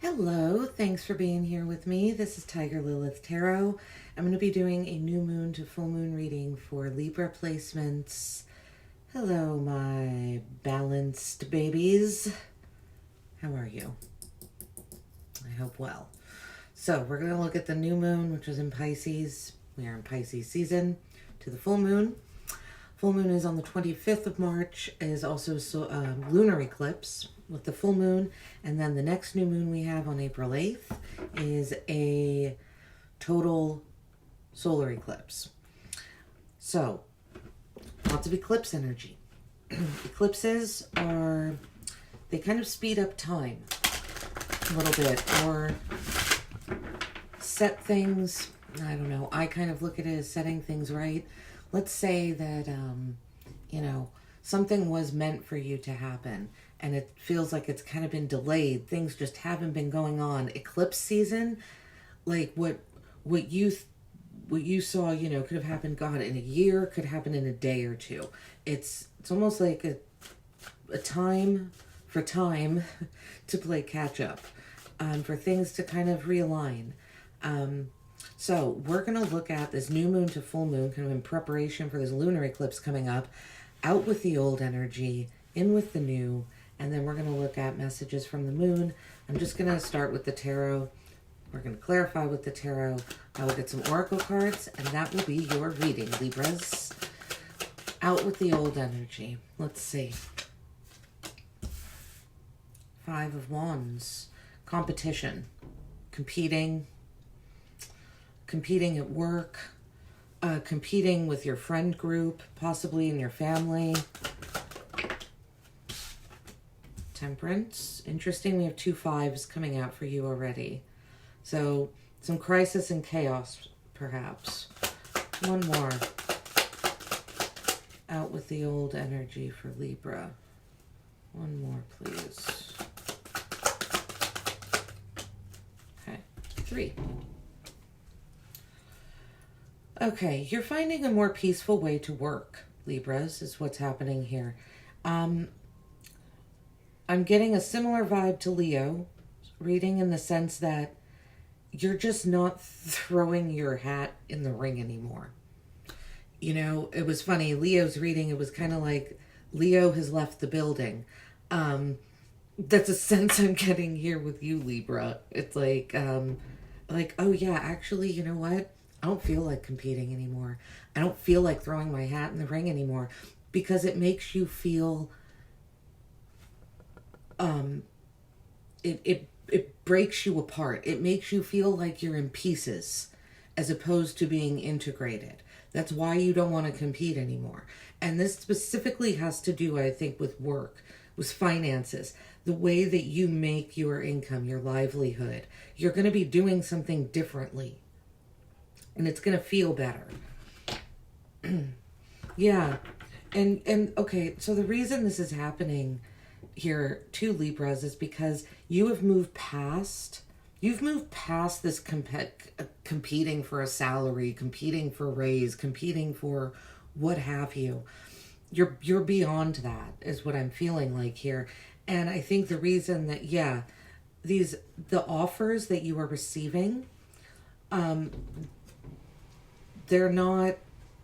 Hello, thanks for being here with me. This is Lilith Tarot. I'm going to be doing a new moon to full moon reading for Libra placements. Hello, my balanced babies. How are you? I hope well. So we're going to look at the new moon, which is in Pisces. We are in Pisces season, to the full moon. Full moon is on the 25th of March, is also lunar eclipse with the full moon. And then the next new moon we have on April 8th is a total solar eclipse. So, lots of eclipse energy. Eclipses they kind of speed up time a little bit, or set things, I don't know, I kind of look at it as setting things right. Let's say that, something was meant for you to happen and it feels like it's kind of been delayed. Things just haven't been going on. Eclipse season, like what you saw, could have happened, God, in a year, could happen in a day or two. It's almost like a time for time to play catch up, for things to kind of realign. So we're going to look at this new moon to full moon, kind of in preparation for this lunar eclipse coming up, out with the old energy, in with the new, and then we're going to look at messages from the moon. I'm just going to start with the tarot. We're going to clarify with the tarot. I will get some oracle cards, and that will be your reading, Libras. Out with the old energy. Let's see. Five of Wands. Competition. Competing at work, competing with your friend group, possibly in your family. Temperance. Interesting, we have 2 5s coming out for you already. So, some crisis and chaos, perhaps. One more. Out with the old energy for Libra. One more, please. Okay, 3. Okay, you're finding a more peaceful way to work, Libras, is what's happening here. I'm getting a similar vibe to Leo reading, in the sense that you're just not throwing your hat in the ring anymore. It was funny, Leo's reading, it was kind of like Leo has left the building. That's a sense I'm getting here with you, Libra. It's like, oh yeah, actually, you know what? I don't feel like competing anymore. I don't feel like throwing my hat in the ring anymore, because it makes you feel, it breaks you apart. It makes you feel like you're in pieces as opposed to being integrated. That's why you don't want to compete anymore. And this specifically has to do, I think, with work, with finances, the way that you make your income, your livelihood. You're going to be doing something differently. And it's going to feel better. Yeah. And okay, so the reason this is happening here to Libras is because you've moved past this competing for a salary, competing for a raise, competing for what have you. You're beyond that, is what I'm feeling like here. And I think the reason that, the offers that you are receiving, they're not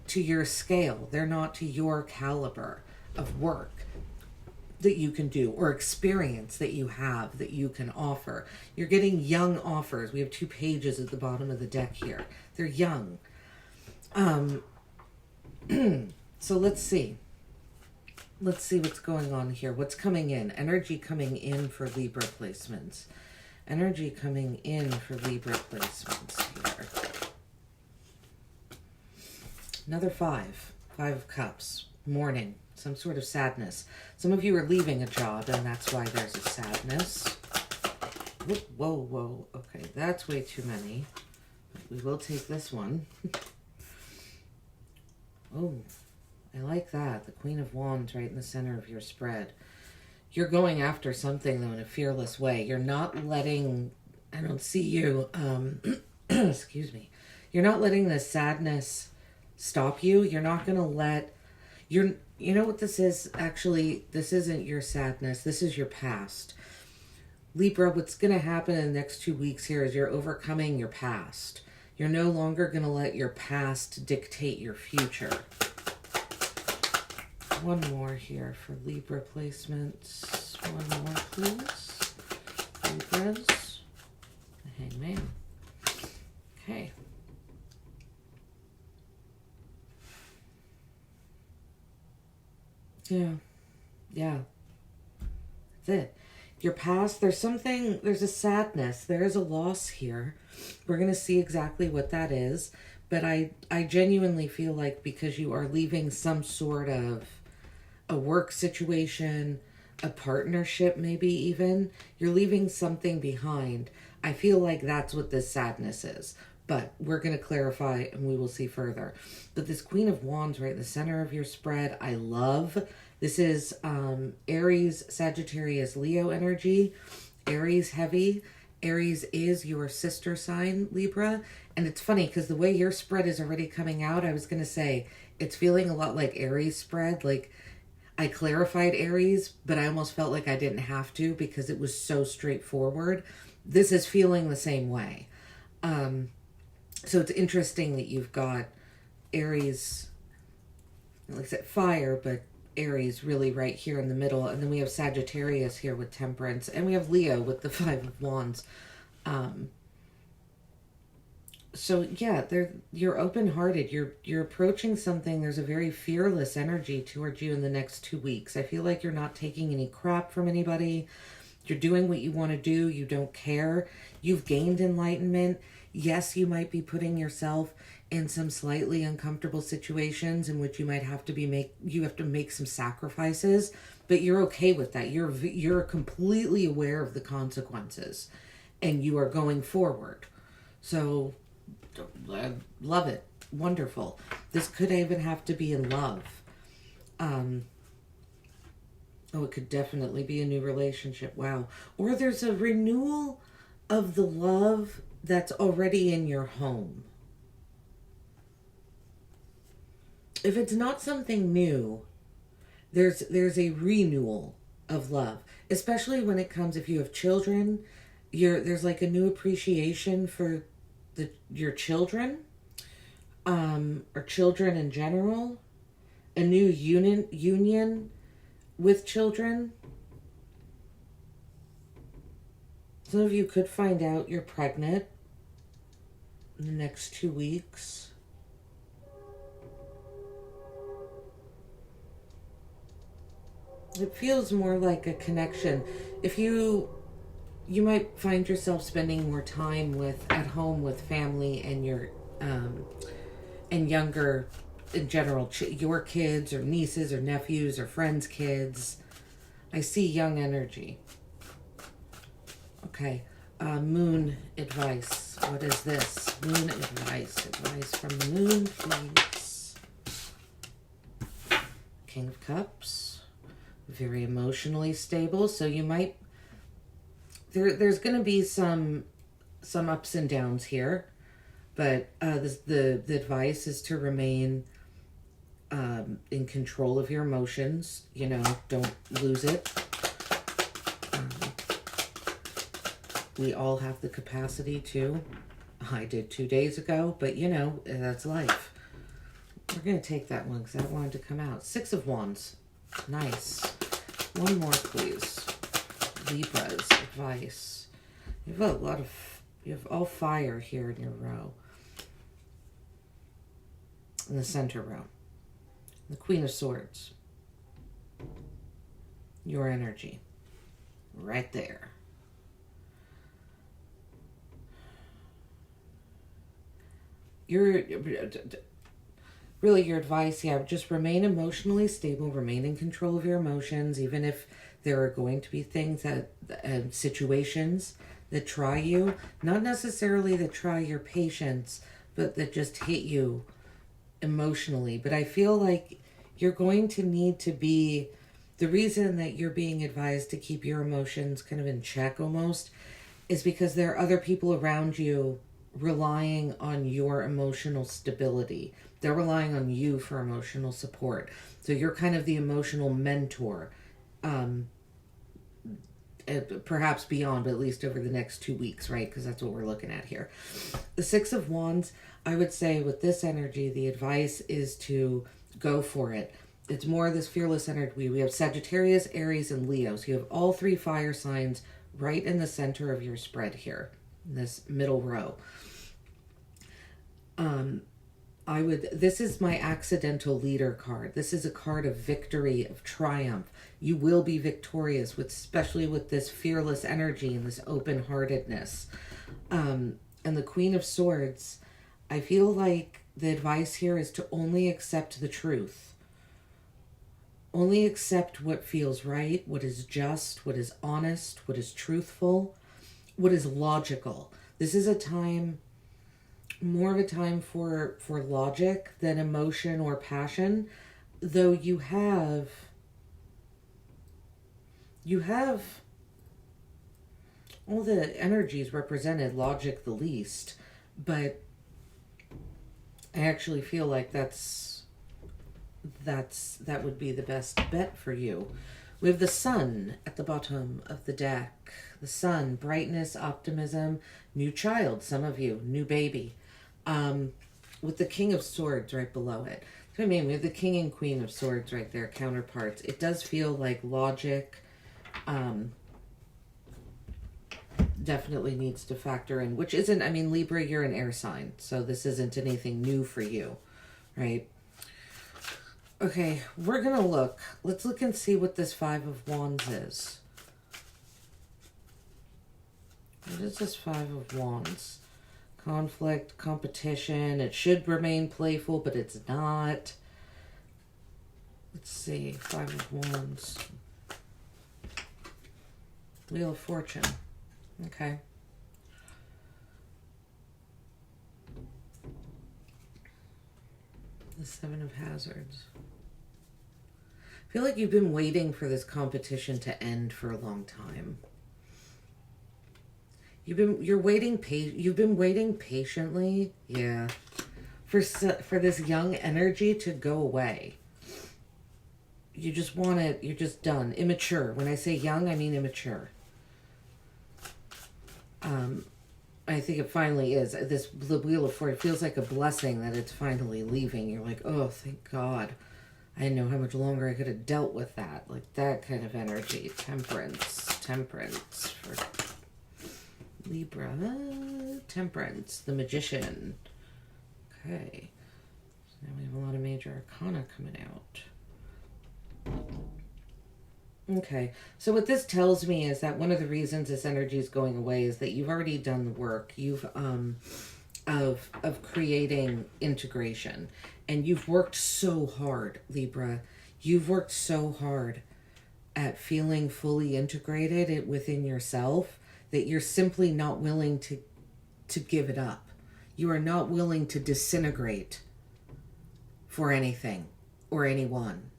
to your scale. They're not to your caliber of work that you can do, or experience that you have, that you can offer. You're getting young offers. We have 2 pages at the bottom of the deck here. They're young. So let's see. Let's see what's going on here. What's coming in? Energy coming in for Libra placements. Energy coming in for Libra placements here. Another 5 of Cups, mourning, some sort of sadness. Some of you are leaving a job, and that's why there's a sadness. Whoa, okay, that's way too many. We will take this one. Oh, I like that. The Queen of Wands right in the center of your spread. You're going after something, though, in a fearless way. You're not letting, I don't see you, excuse me. You're not letting the sadness stop you. You're not going to let, you know what this is? Actually, this isn't your sadness. This is your past. Libra, what's going to happen in the next 2 weeks here is you're overcoming your past. You're no longer going to let your past dictate your future. One more here for Libra placements. One more, please. Libras. The Hangman. Okay. Yeah. That's it. Your past, there's a sadness. There is a loss here. We're going to see exactly what that is. But I genuinely feel like because you are leaving some sort of a work situation, a partnership maybe even, you're leaving something behind. I feel like that's what this sadness is. But we're going to clarify and we will see further. But this Queen of Wands right in the center of your spread, I love. This is Aries, Sagittarius, Leo energy. Aries heavy. Aries is your sister sign, Libra. And it's funny because the way your spread is already coming out, I was going to say, it's feeling a lot like Aries spread. Like, I clarified Aries, but I almost felt like I didn't have to because it was so straightforward. This is feeling the same way. So it's interesting that you've got Aries, like I said, fire, but Aries really right here in the middle. And then we have Sagittarius here with Temperance. And we have Leo with the Five of Wands. So yeah, you're open-hearted. You're approaching something. There's a very fearless energy towards you in the next 2 weeks. I feel like you're not taking any crap from anybody. You're doing what you want to do. You don't care. You've gained enlightenment. Yes, you might be putting yourself in some slightly uncomfortable situations in which you might have to make some sacrifices, but you're okay with that. You're completely aware of the consequences and you are going forward. So I love it. Wonderful. This could even have to be in love. It could definitely be a new relationship. Wow. Or there's a renewal of the love that's already in your home. If it's not something new, there's a renewal of love, especially when it comes, if you have children, there's like a new appreciation for your children, or children in general, a new union with children. Some of you could find out you're pregnant in the next 2 weeks. It feels more like a connection. If you might find yourself spending more time at home with family and your and younger in general, your kids or nieces or nephews or friends' kids. I see young energy. Okay, moon advice. What is this? Moon advice. Advice from the moon, please. King of Cups. Very emotionally stable. So you might... There's going to be some ups and downs here. But the advice is to remain in control of your emotions. You know, don't lose it. We all have the capacity to. I did 2 days ago, but you know, that's life. We're going to take that one because I wanted to come out. Six of Wands. Nice. One more, please. Libra's advice. You have all fire here in your row. In the center row. The Queen of Swords. Your energy. Right there. Your advice, just remain emotionally stable, remain in control of your emotions, even if there are going to be things situations that try you, not necessarily that try your patience, but that just hit you emotionally. But I feel like you're going to need to be, the reason that you're being advised to keep your emotions kind of in check almost is because there are other people around you relying on your emotional stability. They're relying on you for emotional support. So you're kind of the emotional mentor. perhaps beyond, but at least over the next 2 weeks, right? Because that's what we're looking at here. The Six of Wands, I would say with this energy, the advice is to go for it. It's more of this fearless energy. We have Sagittarius, Aries, and Leo. So you have all 3 fire signs right in the center of your spread here, in this middle row. This is my accidental leader card. This is a card of victory, of triumph. You will be victorious, especially with this fearless energy and this open-heartedness. And the Queen of Swords, I feel like the advice here is to only accept the truth. Only accept what feels right, what is just, what is honest, what is truthful, what is logical. This is a time, more of a time for logic than emotion or passion, though you have all the energies represented, logic the least, but I actually feel like that would be the best bet for you. We have the Sun at the bottom of the deck. The Sun, brightness, optimism, new child, some of you, new baby. With the King of Swords right below it. So, I mean, we have the King and Queen of Swords right there, counterparts. It does feel like logic definitely needs to factor in, which isn't, I mean, Libra, you're an air sign, so this isn't anything new for you, right? Okay, we're going to look. Let's look and see what this Five of Wands is. What is this Five of Wands? Conflict, competition. It should remain playful, but it's not. Let's see. Five of Wands. Wheel of Fortune. Okay. The Seven of Hazards. I feel like you've been waiting for this competition to end for a long time. You've been waiting patiently, yeah, for this young energy to go away. You just want it, you're just done. Immature. When I say young, I mean immature. I think it finally is. The Wheel of Fortune feels like a blessing that it's finally leaving. You're like, oh, thank God. I didn't know how much longer I could have dealt with that. Like that kind of energy. Temperance for Libra. Temperance, the Magician. Okay. So now we have a lot of major arcana coming out. Okay. So what this tells me is that one of the reasons this energy is going away is that you've already done the work. You've of creating integration. And you've worked so hard, Libra. You've worked so hard at feeling fully integrated within yourself that you're simply not willing to give it up. You are not willing to disintegrate for anything or anyone.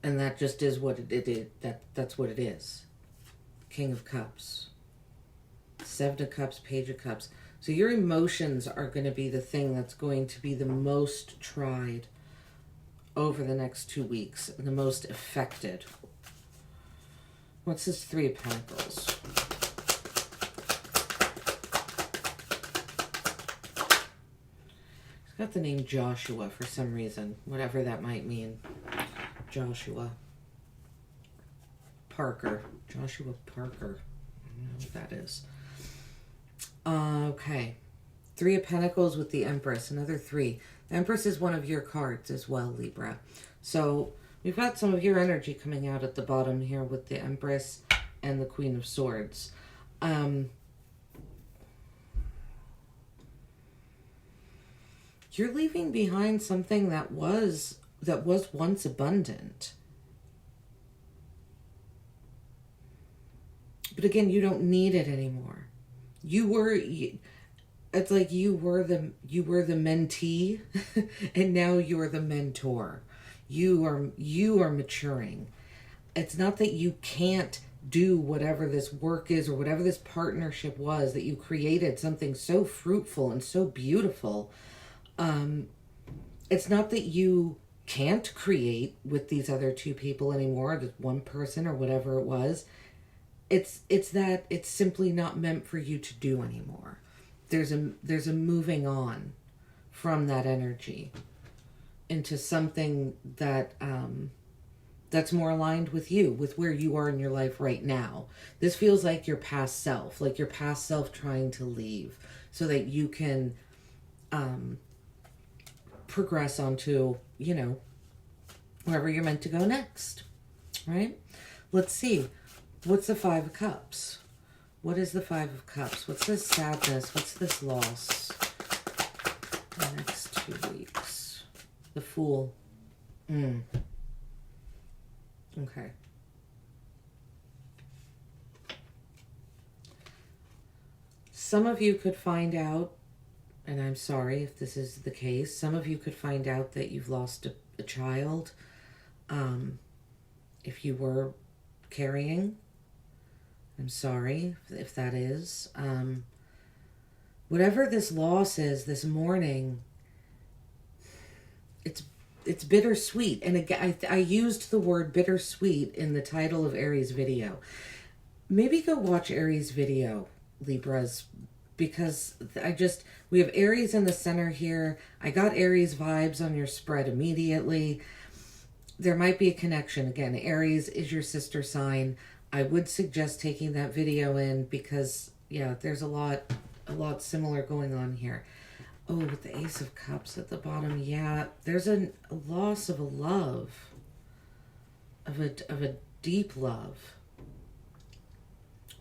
And that just is what it is. That's what it is. King of Cups. Seven of Cups, Page of Cups. So your emotions are going to be the thing that's going to be the most tried over the next 2 weeks. The most affected. What's this Three of Pentacles? It's got the name Joshua for some reason. Whatever that might mean. Joshua. Parker. Joshua Parker. I don't know what that is. Okay. Three of Pentacles with the Empress. Another 3. The Empress is one of your cards as well, Libra. So we've got some of your energy coming out at the bottom here with the Empress and the Queen of Swords. You're leaving behind something that was once abundant. But again, you don't need it anymore. It's like you were the mentee and now you're the mentor. You are maturing. It's not that you can't do whatever this work is or whatever this partnership was that you created something so fruitful and so beautiful. It's not that you can't create with these other two people anymore, this one person or whatever it was. It's that it's simply not meant for you to do anymore. There's a moving on from that energy into something that that's more aligned with you, with where you are in your life right now. This feels like your past self trying to leave so that you can progress onto, you know, wherever you're meant to go next, right? Let's see. What's the Five of Cups? What is the Five of Cups? What's this sadness? What's this loss? The next 2 weeks. The Fool. Okay. Some of you could find out, and I'm sorry if this is the case, some of you could find out that you've lost a child. If you were carrying, I'm sorry if that is. Whatever this loss is this morning, it's bittersweet. And again, I used the word bittersweet in the title of Aries' video. Maybe go watch Aries' video, Libras, because we have Aries in the center here. I got Aries vibes on your spread immediately. There might be a connection. Again, Aries is your sister sign. I would suggest taking that video in because, yeah, there's a lot similar going on here. Oh, with the Ace of Cups at the bottom, yeah, there's a loss of a love, of a deep love.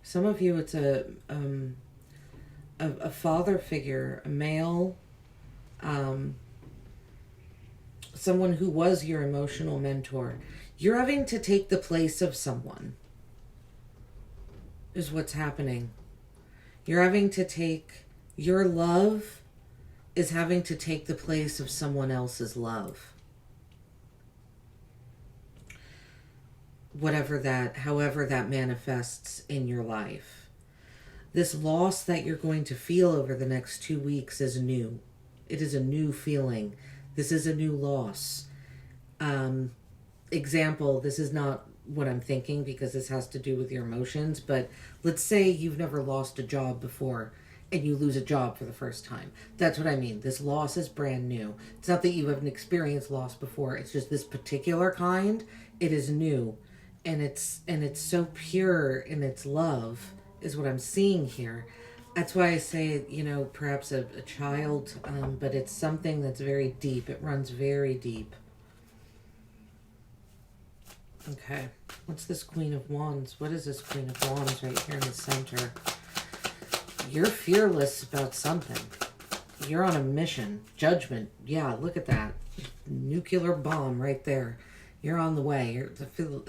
Some of you, it's a father figure, a male, someone who was your emotional mentor. You're having to take the place of someone, is what's happening. You're having to take, your love is having to take the place of someone else's love. However that manifests in your life. This loss that you're going to feel over the next 2 weeks is new. It is a new feeling. This is a new loss. Example, this is not what I'm thinking because this has to do with your emotions, but let's say you've never lost a job before and you lose a job for the first time. That's what I mean. This loss is brand new. It's not that you haven't experienced loss before. It's just this particular kind. It is new. And it's so pure in its love is what I'm seeing here. That's why I say, you know, perhaps a child, but it's something that's very deep. It runs very deep. Okay. What's this Queen of Wands? What is this Queen of Wands right here in the center? You're fearless about something. You're on a mission. Judgment. Yeah, look at that. Nuclear bomb right there. You're on the way.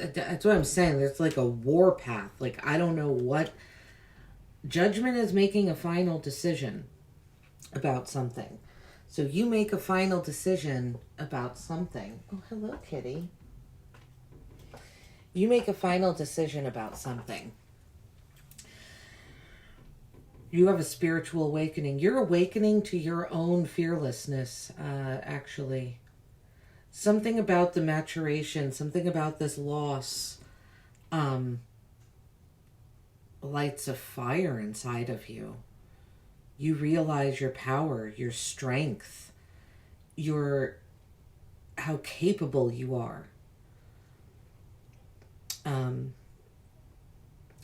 That's what I'm saying. There's like a war path. Like, I don't know what. Judgment is making a final decision about something. So you make a final decision about something. Oh, hello, kitty. You make a final decision about something. You have a spiritual awakening. You're awakening to your own fearlessness, actually. Something about the maturation, something about this loss, lights a fire inside of you. You realize your power, your strength, how capable you are.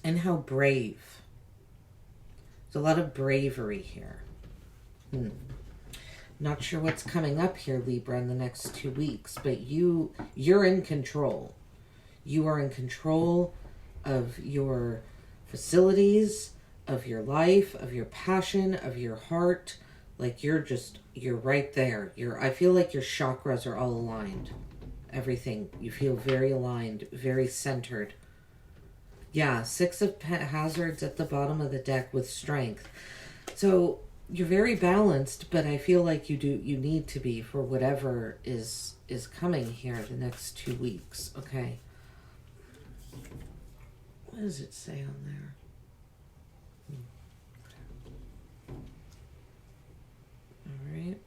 And how brave. There's a lot of bravery here. Not sure what's coming up here, Libra, in the next 2 weeks, but you're in control. You are in control of your facilities, of your life, of your passion, of your heart. Like you're right there. I feel like your chakras are all aligned. Everything. You feel very aligned, very centered. Yeah, 6 of Hazards at the bottom of the deck with strength. So you're very balanced, but I feel like you need to be for whatever is coming here the next 2 weeks. Okay. What does it say on there? All right.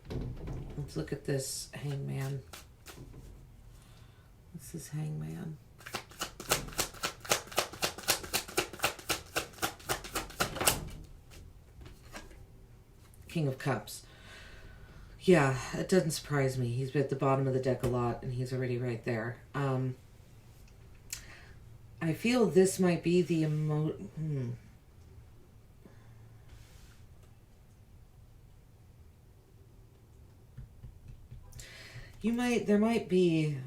Let's look at this Hangman. This is Hangman. King of Cups. Yeah, it doesn't surprise me. He's been at the bottom of the deck a lot, and he's already right there. I feel this might be the there might be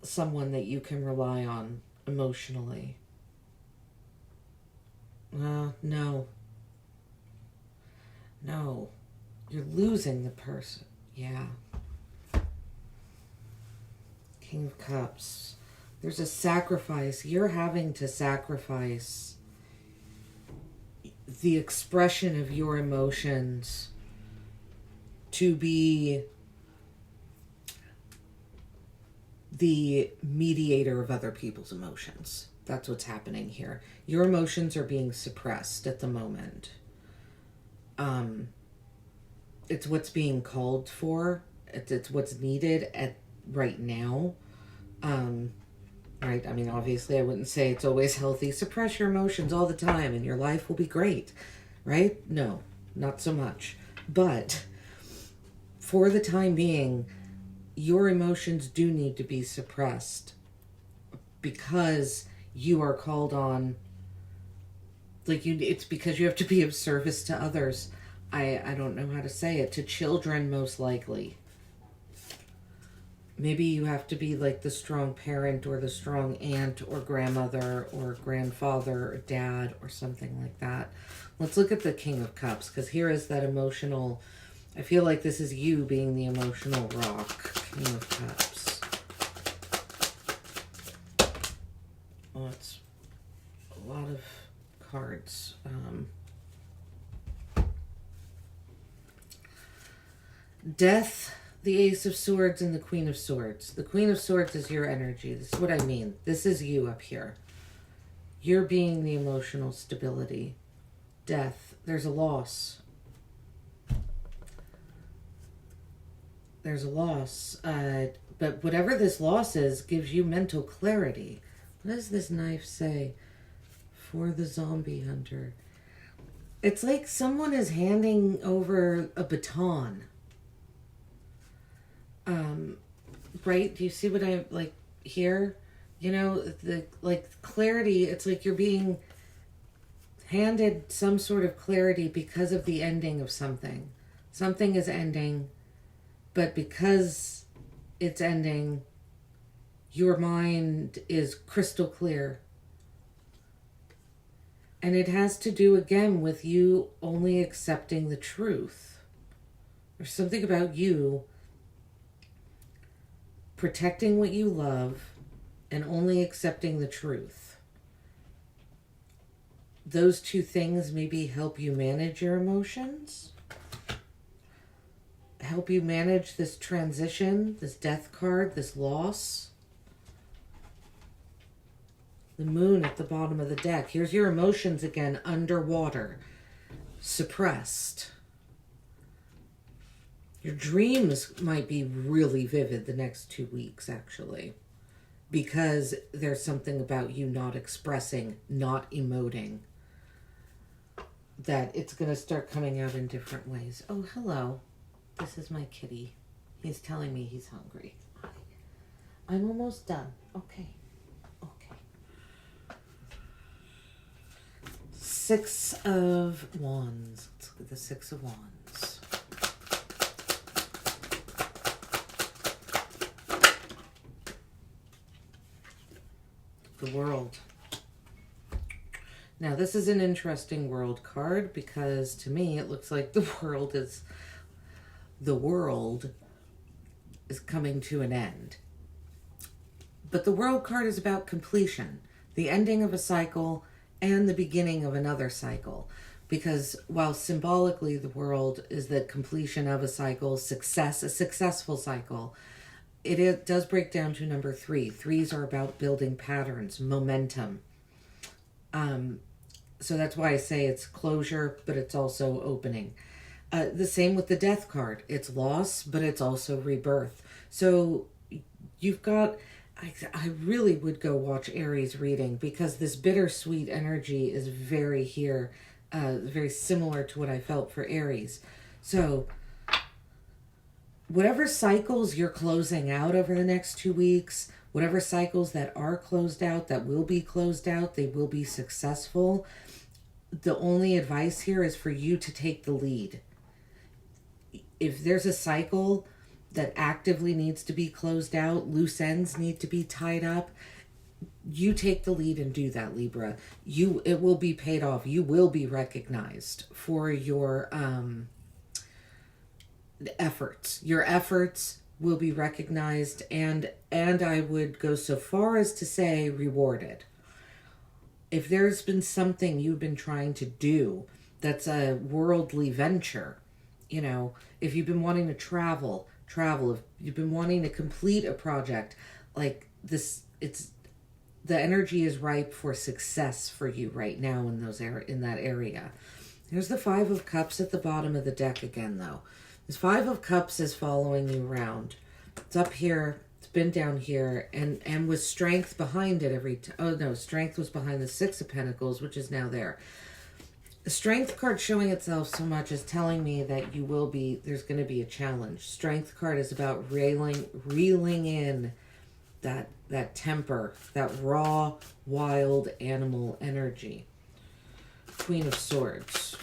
someone that you can rely on emotionally. No. No. You're losing the person. Yeah. King of Cups. There's a sacrifice. You're having to sacrifice the expression of your emotions to be the mediator of other people's emotions. That's what's happening here. Your emotions are being suppressed at the moment. It's what's being called for. It's what's needed at right now. Right? I mean, obviously, I wouldn't say it's always healthy. Suppress your emotions all the time and your life will be great. Right? No, not so much. But for the time being, your emotions do need to be suppressed because you are called on, it's because you have to be of service to others. I don't know how to say it. To children, most likely. Maybe you have to be like the strong parent or the strong aunt or grandmother or grandfather or dad or something like that. Let's look at the King of Cups, because here is that emotional... I feel like this is you being the emotional rock. King of Cups. Oh, it's a lot of cards. Death, the Ace of Swords, and the Queen of Swords. The Queen of Swords is your energy. This is what I mean. This is you up here. You're being the emotional stability. Death. There's a loss. There's a loss. But whatever this loss is, gives you mental clarity. What does this knife say? For the zombie hunter. It's like someone is handing over a baton. Right? Do you see what I like here? You know, the clarity, it's like you're being handed some sort of clarity because of the ending of something. Something is ending, but because it's ending, your mind is crystal clear. And it has to do again with you only accepting the truth. There's something about you protecting what you love and only accepting the truth. Those two things maybe help you manage your emotions, help you manage this transition, this death card, this loss. The moon at the bottom of the deck. Here's your emotions again, underwater, suppressed. Your dreams might be really vivid the next 2 weeks, actually, because there's something about you not expressing, not emoting, that it's going to start coming out in different ways. Oh, hello. This is my kitty. He's telling me he's hungry. I'm almost done. Okay. Six of Wands. Let's look at the Six of Wands. The World. Now, this is an interesting World card because to me it looks like the world is coming to an end. But the World card is about completion, the ending of a cycle and the beginning of another cycle. Because while symbolically the World is the completion of a cycle, a successful cycle, it does break down to number 3. 3s are about building patterns, momentum. So that's why I say it's closure, but it's also opening. The same with the Death card. It's loss, but it's also rebirth. So you've got, I really would go watch Aries reading, because this bittersweet energy is very here, very similar to what I felt for Aries. So whatever cycles you're closing out over the next 2 weeks, whatever cycles that are closed out, that will be closed out, they will be successful. The only advice here is for you to take the lead. If there's a cycle that actively needs to be closed out, loose ends need to be tied up, you take the lead and do that, Libra. It will be paid off. You will be recognized for your efforts. Your efforts will be recognized, and I would go so far as to say rewarded. If there's been something you've been trying to do that's a worldly venture, you know, if you've been wanting to travel, if you've been wanting to complete a project like this, the energy is ripe for success for you right now in that area. There's the Five of Cups at the bottom of the deck again, though. This Five of Cups is following you around. It's up here, it's been down here, and with strength behind it strength was behind the Six of Pentacles, which is now there. The Strength card showing itself so much is telling me that there's going to be a challenge. Strength card is about reeling in that temper, that raw, wild animal energy. Queen of Swords.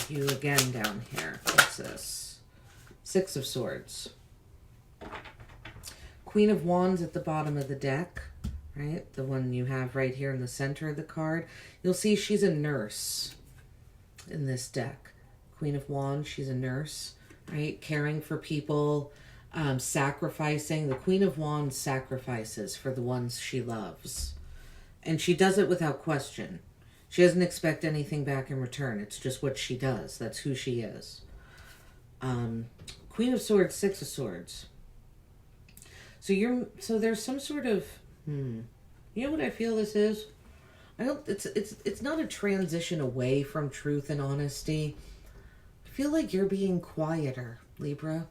You again down here. What's this? Six of Swords. Queen of Wands at the bottom of the deck, right? The one you have right here in the center of the card. You'll see she's a nurse in this deck. Queen of Wands, she's a nurse, right? Caring for people, sacrificing. The Queen of Wands sacrifices for the ones she loves. And she does it without question. She doesn't expect anything back in return. It's just what she does. That's who she is. Queen of Swords, Six of Swords. So there's some sort of, you know what I feel this is? It's not a transition away from truth and honesty. I feel like you're being quieter, Libra.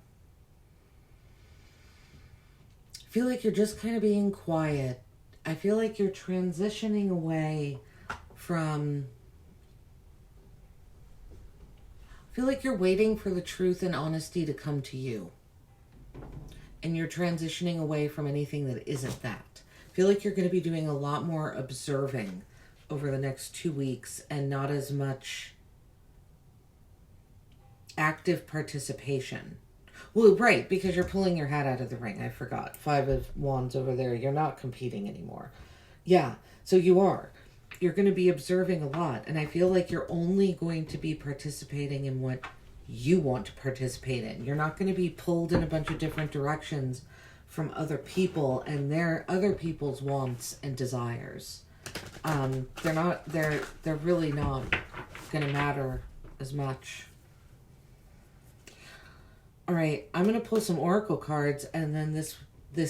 I feel like you're just kind of being quiet. I feel like you're transitioning away from... I feel like you're waiting for the truth and honesty to come to you. And you're transitioning away from anything that isn't that. I feel like you're going to be doing a lot more observing over the next 2 weeks and not as much active participation. Well, right, because you're pulling your hat out of the ring. I forgot. Five of Wands over there. You're not competing anymore. Yeah, so you are. You're going to be observing a lot. And I feel like you're only going to be participating in what you want to participate in. You're not going to be pulled in a bunch of different directions from other people and their other people's wants and desires. They're really not going to matter as much. All right, I'm going to pull some oracle cards, and then this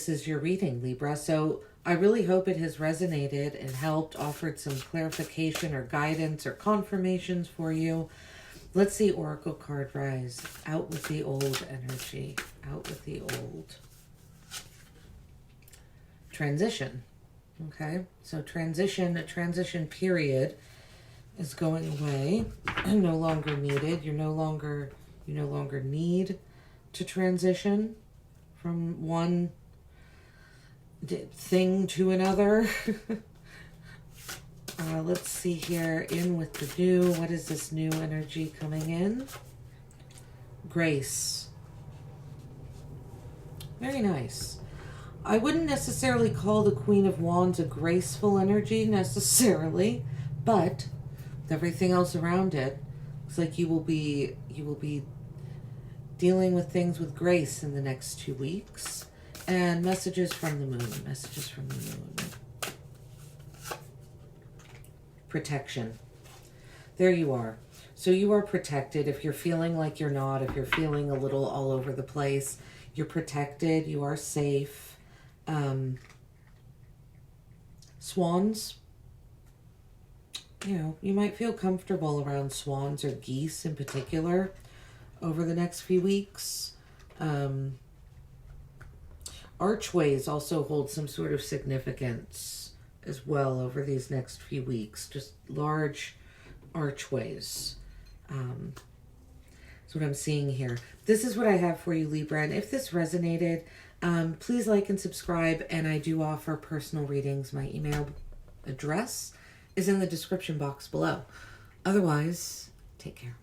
is your reading, Libra. So I really hope it has resonated and helped, offered some clarification or guidance or confirmations for you. Let's see oracle card rise. Out with the old energy. Out with the old. Transition. Okay, so a transition period is going away. No longer needed. You no longer need to transition from one thing to another. Let's see here. In with the new. What is this new energy coming in? Grace. Very nice. I wouldn't necessarily call the Queen of Wands a graceful energy necessarily, but everything else around it looks like you will be dealing with things with grace in the next 2 weeks. And messages from the moon. Messages from the moon. Protection. There you are. So you are protected. If you're feeling like you're not, if you're feeling a little all over the place, you're protected. You are safe. Swans. You know, you might feel comfortable around swans or geese in particular over the next few weeks. archways also hold some sort of significance as well over these next few weeks. Just large archways. That's what I'm seeing here. This is what I have for you, Libra. And if this resonated, please like and subscribe. And I do offer personal readings. My email address is in the description box below. Otherwise, take care.